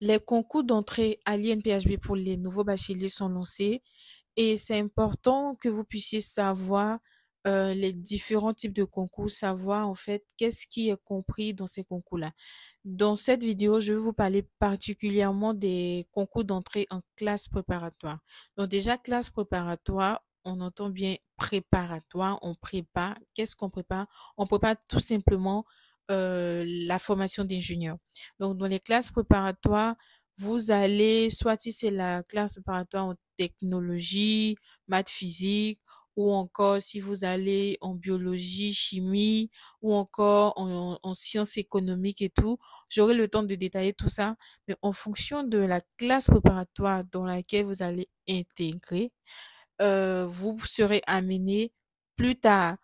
Les concours d'entrée à l'INPHB pour les nouveaux bacheliers sont lancés et c'est important que vous puissiez savoir les différents types de concours, savoir en fait qu'est-ce qui est compris dans ces concours-là. Dans cette vidéo, je vais vous parler particulièrement des concours d'entrée en classe préparatoire. Donc déjà, classe préparatoire, on entend bien préparatoire, on prépare. Qu'est-ce qu'on prépare? On prépare tout simplement la formation d'ingénieur. Donc dans les classes préparatoires, vous allez, soit si c'est la classe préparatoire en technologie, maths, physique, ou encore si vous allez en biologie, chimie, ou encore en sciences économiques et tout. J'aurai le temps de détailler tout ça, mais en fonction de la classe préparatoire dans laquelle vous allez intégrer, vous serez amené plus tard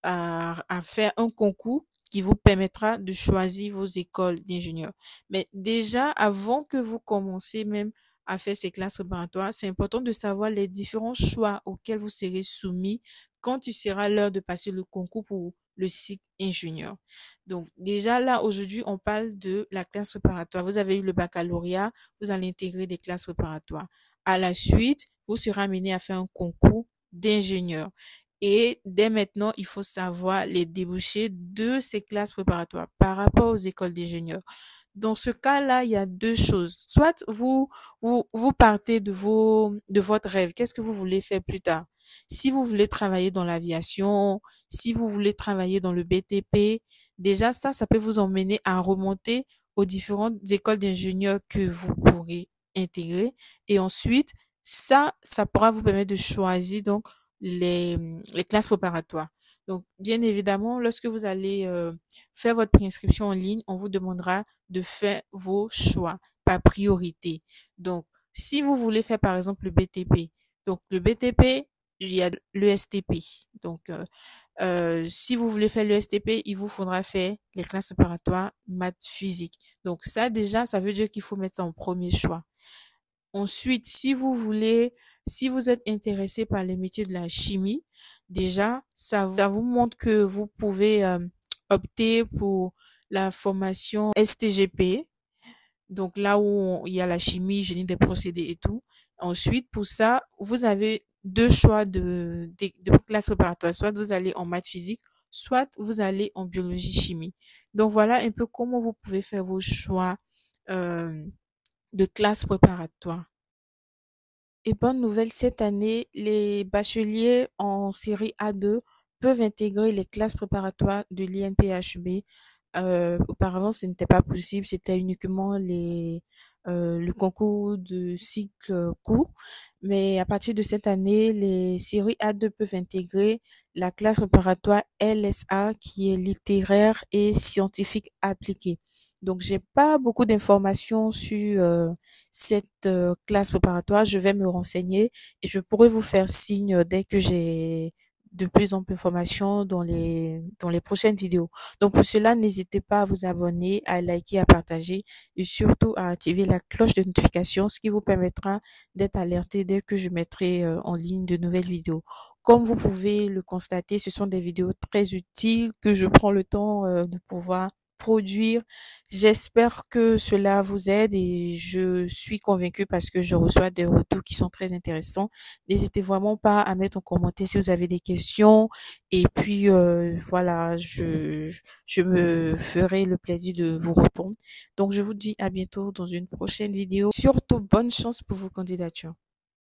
à faire un concours qui vous permettra de choisir vos écoles d'ingénieurs. Mais déjà, avant que vous commenciez même à faire ces classes préparatoires, c'est important de savoir les différents choix auxquels vous serez soumis quand il sera l'heure de passer le concours pour le cycle ingénieur. Donc, déjà là, aujourd'hui, on parle de la classe préparatoire. Vous avez eu le baccalauréat, vous allez intégrer des classes préparatoires. À la suite, vous serez amené à faire un concours d'ingénieur. Et dès maintenant, il faut savoir les débouchés de ces classes préparatoires par rapport aux écoles d'ingénieurs. Dans ce cas-là, il y a deux choses. Soit vous partez de votre rêve. Qu'est-ce que vous voulez faire plus tard? Si vous voulez travailler dans l'aviation, si vous voulez travailler dans le BTP, déjà ça peut vous emmener à remonter aux différentes écoles d'ingénieurs que vous pourrez intégrer. Et ensuite, ça pourra vous permettre de choisir donc les, les classes préparatoires. Donc, bien évidemment, lorsque vous allez faire votre préinscription en ligne, on vous demandera de faire vos choix par priorité. Donc, si vous voulez faire par exemple le BTP, donc le BTP, il y a le STP. Donc, si vous voulez faire le STP, il vous faudra faire les classes préparatoires maths physique. Donc ça déjà, ça veut dire qu'il faut mettre ça en premier choix. Ensuite, si vous êtes intéressé par les métiers de la chimie, déjà, ça vous montre que vous pouvez opter pour la formation STGP. Donc là où il y a la chimie, génie des procédés et tout. Ensuite, pour ça, vous avez deux choix de classe préparatoire. Soit vous allez en maths physique, soit vous allez en biologie chimie. Donc voilà un peu comment vous pouvez faire vos choix euh, de classe préparatoire. Et bonne nouvelle, cette année, les bacheliers en série A2 peuvent intégrer les classes préparatoires de l'INPHB. Auparavant, ce n'était pas possible, c'était uniquement le concours de cycle court. Mais à partir de cette année, les séries A2 peuvent intégrer la classe préparatoire LSA qui est littéraire et scientifique appliquée. Donc, j'ai pas beaucoup d'informations sur cette classe préparatoire. Je vais me renseigner et je pourrai vous faire signe dès que j'ai de plus en plus d'informations dans les prochaines vidéos. Donc pour cela, n'hésitez pas à vous abonner, à liker, à partager et surtout à activer la cloche de notification, ce qui vous permettra d'être alerté dès que je mettrai en ligne de nouvelles vidéos. Comme vous pouvez le constater, ce sont des vidéos très utiles que je prends le temps de pouvoir produire. J'espère que cela vous aide et je suis convaincue parce que je reçois des retours qui sont très intéressants. N'hésitez vraiment pas à mettre en commentaire si vous avez des questions et puis voilà, je me ferai le plaisir de vous répondre. Donc je vous dis à bientôt dans une prochaine vidéo. Surtout bonne chance pour vos candidatures.